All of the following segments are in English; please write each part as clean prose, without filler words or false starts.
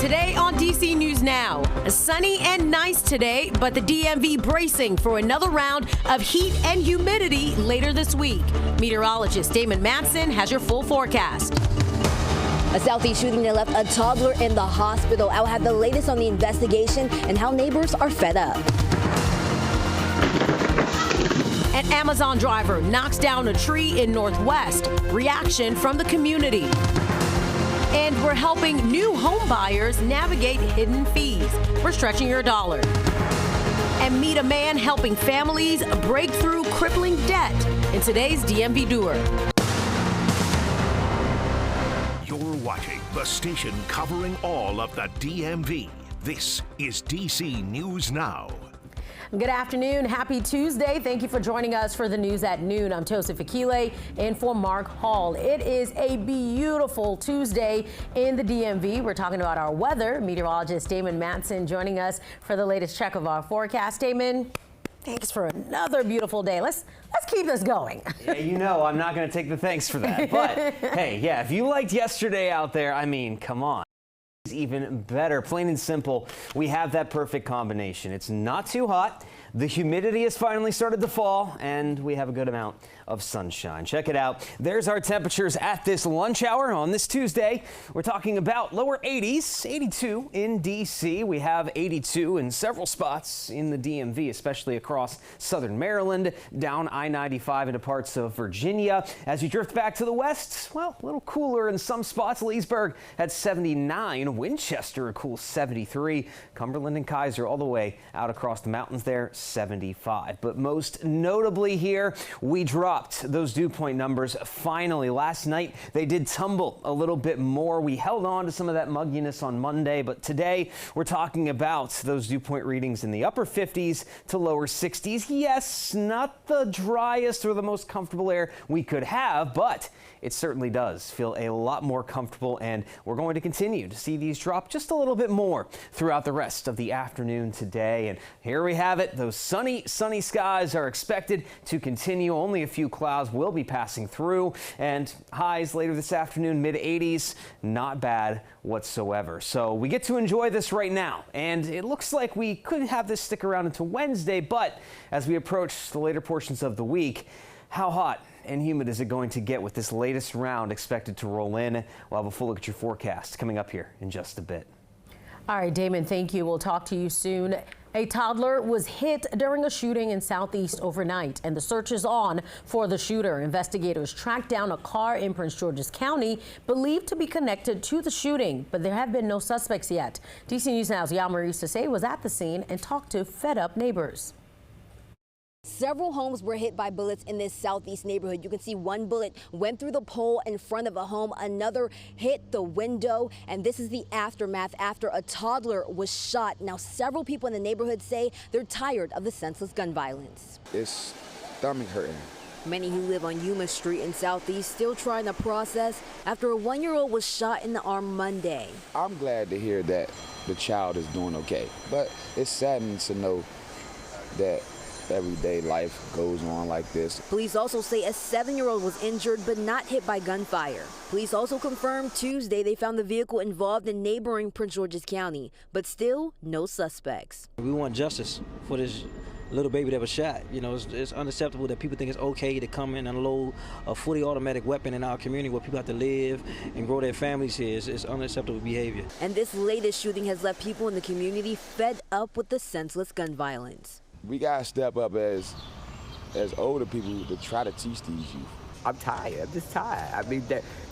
Today on DC News Now, sunny and nice today, but the DMV bracing for another round of heat and humidity later this week. Meteorologist Damon Matson has your full forecast. A Southeast shooting that left a toddler in the hospital. I'll have the latest on the investigation and how neighbors are fed up. An Amazon driver knocks down a tree in Northwest. Reaction from the community. And we're helping new home buyers navigate hidden fees. We're stretching your dollar. And meet a man helping families break through crippling debt in today's DMV Doer. You're watching the station covering all of the DMV. This is DC News Now. Good afternoon. Happy Tuesday. Thank you for joining us for the news at noon. I'm Tosif Akile in for Mark Hall. It is a beautiful Tuesday in the DMV. We're talking about our weather. Meteorologist Damon Matson joining us for the latest check of our forecast. Damon, thanks for another beautiful day. Let's keep this going. Yeah, you know I'm not going to take the thanks for that. But hey, yeah, if you liked yesterday out there, I mean, come on. Even better, plain and simple, we have that perfect combination. It's not too hot, the humidity has finally started to fall, and we have a good amount of sunshine. Check it out. There's our temperatures at this lunch hour on this Tuesday. We're talking about lower 80s, 82 in DC. We have 82 in several spots in the DMV, especially across southern Maryland, down I-95 into parts of Virginia. As you drift back to the west, well, a little cooler in some spots. Leesburg at 79, Winchester a cool 73, Cumberland and Kaiser all the way out across the mountains there, 75. But most notably here, we dropped those dew point numbers finally. Last night, they did tumble a little bit more. We held on to some of that mugginess on Monday, but today we're talking about those dew point readings in the upper 50s to lower 60s. Yes, not the driest or the most comfortable air we could have, but it certainly does feel a lot more comfortable, and we're going to continue to see these drop just a little bit more throughout the rest of the afternoon today. And here we have it. Those sunny skies are expected to continue. Only a few clouds will be passing through, and highs later this afternoon, mid 80s, not bad whatsoever. So we get to enjoy this right now, and it looks like we could have this stick around until Wednesday, but as we approach the later portions of the week, how hot and humid is it going to get with this latest round expected to roll in? We'll have a full look at your forecast coming up here in just a bit. All right, Damon, thank you. We'll talk to you soon. A toddler was hit during a shooting in Southeast overnight, and the search is on for the shooter. Investigators tracked down a car in Prince George's County believed to be connected to the shooting, but there have been no suspects yet. DC News Now's Jamal Warners was at the scene and talked to fed-up neighbors. Several homes were hit by bullets in this Southeast neighborhood. You can see one bullet went through the pole in front of a home, another hit the window, and this is the aftermath after a toddler was shot. Now, several people in the neighborhood say they're tired of the senseless gun violence. It's stomach hurting. Many who live on Yuma Street in Southeast still trying to process after a 1-year-old was shot in the arm Monday. I'm glad to hear that the child is doing okay, but it's saddening to know that everyday life goes on like this. Police also say a 7-year-old was injured but not hit by gunfire. Police also confirmed Tuesday they found the vehicle involved in neighboring Prince George's County, but still no suspects. We want justice for this little baby that was shot. You know, it's unacceptable that people think it's okay to come in and unload a fully automatic weapon in our community where people have to live and grow their families here. It's unacceptable behavior. And this latest shooting has left people in the community fed up with the senseless gun violence. We gotta step up as older people to try to teach these youth. I'm tired. I'm just tired. I mean,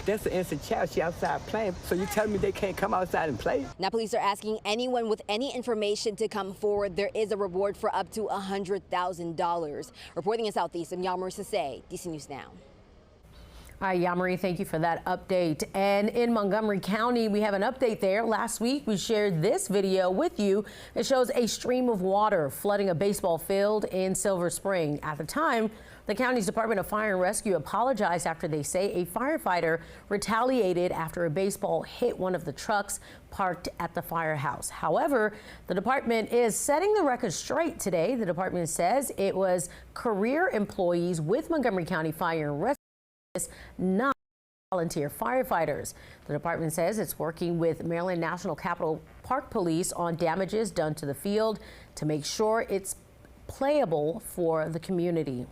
that's an innocent child. She outside playing. So you telling me they can't come outside and play? Now, police are asking anyone with any information to come forward. There is a reward for up to $100,000. Reporting in Southeast, I'm Jamal Warners, DC News Now. All right, Yamari, thank you for that update. And in Montgomery County, we have an update there. Last week, we shared this video with you. It shows a stream of water flooding a baseball field in Silver Spring. At the time, the county's Department of Fire and Rescue apologized after they say a firefighter retaliated after a baseball hit one of the trucks parked at the firehouse. However, the department is setting the record straight today. The department says it was career employees with Montgomery County Fire and Rescue, not volunteer firefighters. The department says it's working with Maryland National Capital Park Police on damages done to the field to make sure it's playable for the community.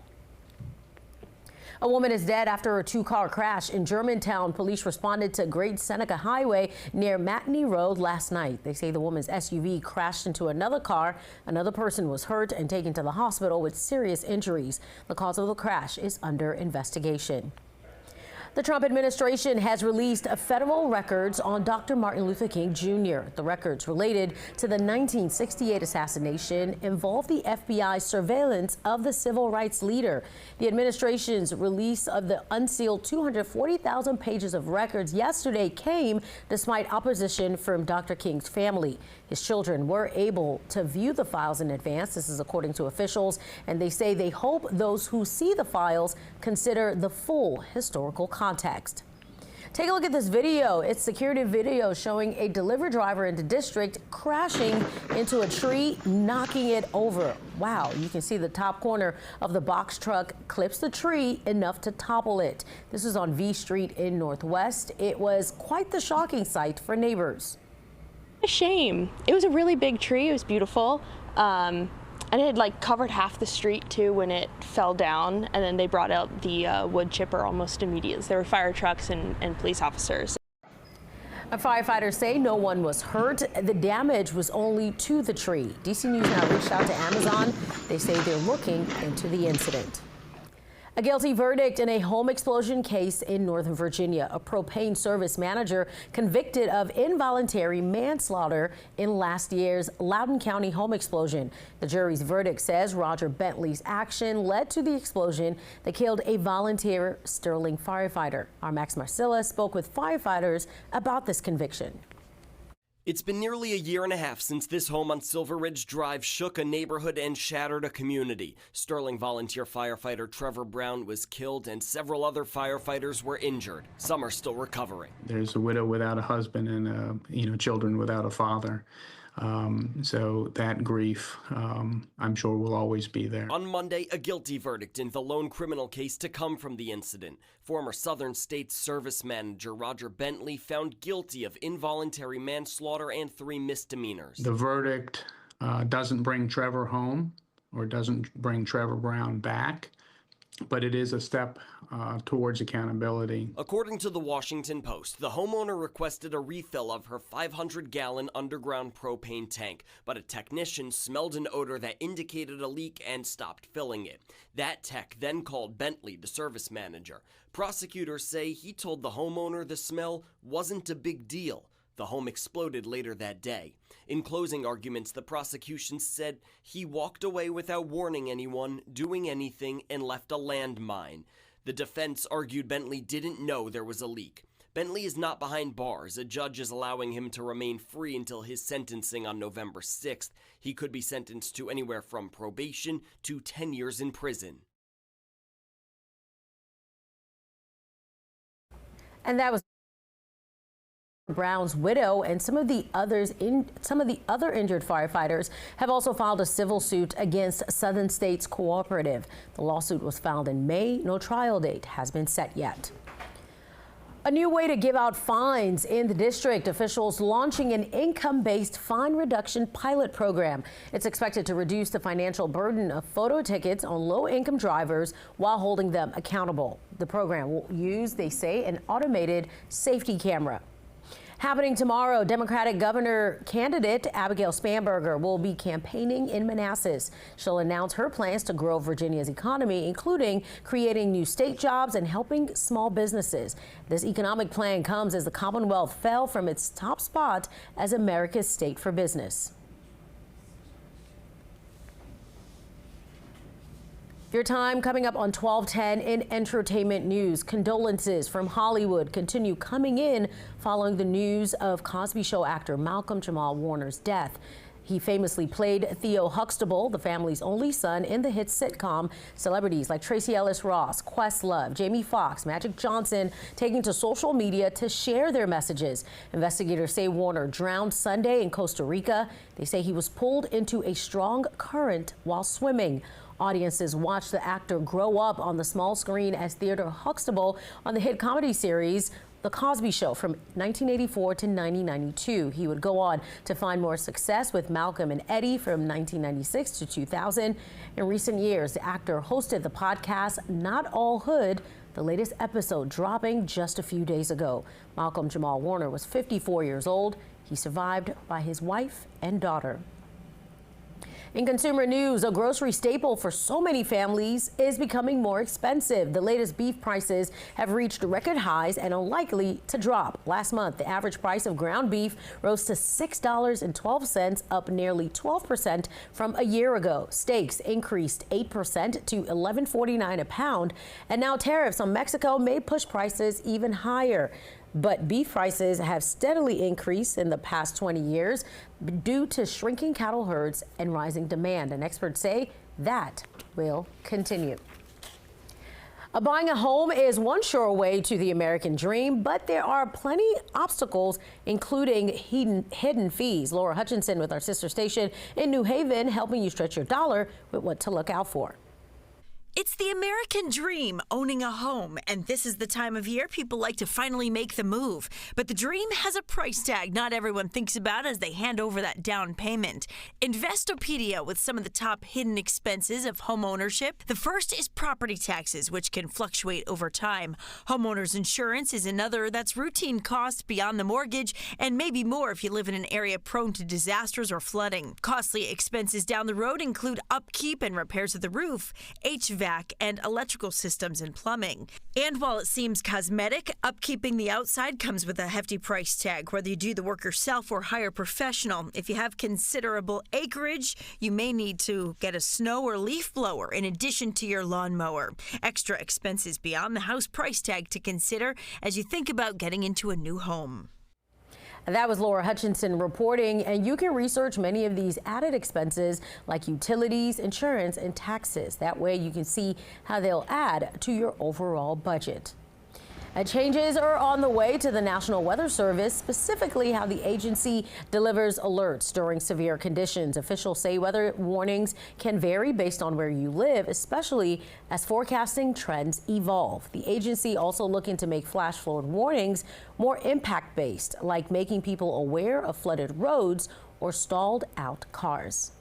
A woman is dead after a two-car crash in Germantown. Police responded to Great Seneca Highway near Matinee Road last night. They say the woman's SUV crashed into another car. Another person was hurt and taken to the hospital with serious injuries. The cause of the crash is under investigation. The Trump administration has released federal records on Dr. Martin Luther King Jr. The records related to the 1968 assassination involve the FBI's surveillance of the civil rights leader. The administration's release of the unsealed 240,000 pages of records yesterday came despite opposition from Dr. King's family. His children were able to view the files in advance. This is according to officials, and they say they hope those who see the files consider the full historical context. Take a look at this video. It's security video showing a delivery driver in the district crashing into a tree, knocking it over. Wow, you can see the top corner of the box truck clips the tree enough to topple it. This is on V Street in Northwest. It was quite the shocking sight for neighbors. A shame. It was a really big tree. It was beautiful. And it had covered half the street too when it fell down, and then they brought out the wood chipper almost immediately. There were fire trucks and police officers. Firefighters say no one was hurt. The damage was only to the tree. DC News now reached out to Amazon. They say they're looking into the incident. A guilty verdict in a home explosion case in Northern Virginia. A propane service manager convicted of involuntary manslaughter in last year's Loudoun County home explosion. The jury's verdict says Roger Bentley's action led to the explosion that killed a volunteer Sterling firefighter. Our Max Marcilla spoke with firefighters about this conviction. It's been nearly a year and a half since this home on Silver Ridge Drive shook a neighborhood and shattered a community. Sterling volunteer firefighter Trevor Brown was killed and several other firefighters were injured. Some are still recovering. There's a widow without a husband and children without a father. So that grief, I'm sure, will always be there. On Monday, a guilty verdict in the lone criminal case to come from the incident. Former Southern States service manager Roger Bentley found guilty of involuntary manslaughter and 3 misdemeanors. The verdict doesn't bring Trevor home or doesn't bring Trevor Brown back, but it is a step towards accountability. According to the Washington Post, the homeowner requested a refill of her 500-gallon underground propane tank, but a technician smelled an odor that indicated a leak and stopped filling it. That tech then called Bentley, the service manager. Prosecutors say he told the homeowner the smell wasn't a big deal. The home exploded later that day. In closing arguments, the prosecution said he walked away without warning anyone, doing anything, and left a landmine. The defense argued Bentley didn't know there was a leak. Bentley is not behind bars. A judge is allowing him to remain free until his sentencing on November 6th. He could be sentenced to anywhere from probation to 10 years in prison. And that was Brown's widow, and some of the other injured firefighters have also filed a civil suit against Southern States Cooperative. The lawsuit was filed in May. No trial date has been set yet. A new way to give out fines in the district. Officials launching an income-based fine reduction pilot program. It's expected to reduce the financial burden of photo tickets on low-income drivers while holding them accountable. The program will use, they say, an automated safety camera. Happening tomorrow, Democratic governor candidate Abigail Spanberger will be campaigning in Manassas. She'll announce her plans to grow Virginia's economy, including creating new state jobs and helping small businesses. This economic plan comes as the Commonwealth fell from its top spot as America's state for business. Your time coming up on 12:10 in entertainment news. Condolences from Hollywood continue coming in following the news of Cosby Show actor Malcolm Jamal Warner's death. He famously played Theo Huxtable, the family's only son, in the hit sitcom. Celebrities like Tracee Ellis Ross, Questlove, Jamie Foxx, Magic Johnson taking to social media to share their messages. Investigators say Warner drowned Sunday in Costa Rica. They say he was pulled into a strong current while swimming. Audiences watched the actor grow up on the small screen as Theodore Huxtable on the hit comedy series The Cosby Show from 1984 to 1992. He would go on to find more success with Malcolm and Eddie from 1996 to 2000. In recent years, the actor hosted the podcast Not All Hood, the latest episode dropping just a few days ago. Malcolm Jamal Warner was 54 years old. He survived by his wife and daughter. In consumer news, a grocery staple for so many families is becoming more expensive. The latest beef prices have reached record highs and are likely to drop. Last month, the average price of ground beef rose to $6.12, up nearly 12% from a year ago. Steaks increased 8% to $11.49 a pound, and now tariffs on Mexico may push prices even higher. But beef prices have steadily increased in the past 20 years due to shrinking cattle herds and rising demand. And experts say that will continue. Buying a home is one sure way to the American dream, but there are plenty obstacles, including hidden fees. Laura Hutchinson with our sister station in New Haven, helping you stretch your dollar with what to look out for. It's the American dream, owning a home, and this is the time of year people like to finally make the move. But the dream has a price tag not everyone thinks about as they hand over that down payment. Investopedia with some of the top hidden expenses of home ownership. The first is property taxes, which can fluctuate over time. Homeowners insurance is another that's routine costs beyond the mortgage, and maybe more if you live in an area prone to disasters or flooding. Costly expenses down the road include upkeep and repairs of the roof, HVAC, and electrical systems and plumbing. And while it seems cosmetic, upkeeping the outside comes with a hefty price tag, whether you do the work yourself or hire a professional. If you have considerable acreage, you may need to get a snow or leaf blower in addition to your lawnmower. Extra expenses beyond the house price tag to consider as you think about getting into a new home. That was Laura Hutchinson reporting, and you can research many of these added expenses like utilities, insurance, and taxes. That way you can see how they'll add to your overall budget. Changes are on the way to the National Weather Service, specifically how the agency delivers alerts during severe conditions. Officials say weather warnings can vary based on where you live, especially as forecasting trends evolve. The agency also looking to make flash flood warnings more impact-based, like making people aware of flooded roads or stalled out cars.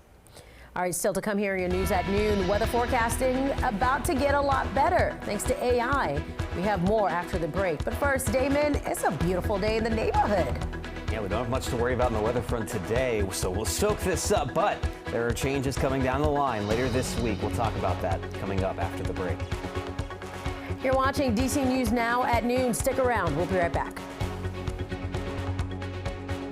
All right, still to come here in your news at noon. Weather forecasting about to get a lot better thanks to AI. We have more after the break. But first, Damon, it's a beautiful day in the neighborhood. Yeah, we don't have much to worry about in the weather front today, so we'll soak this up. But there are changes coming down the line later this week. We'll talk about that coming up after the break. You're watching DC News Now at noon. Stick around. We'll be right back.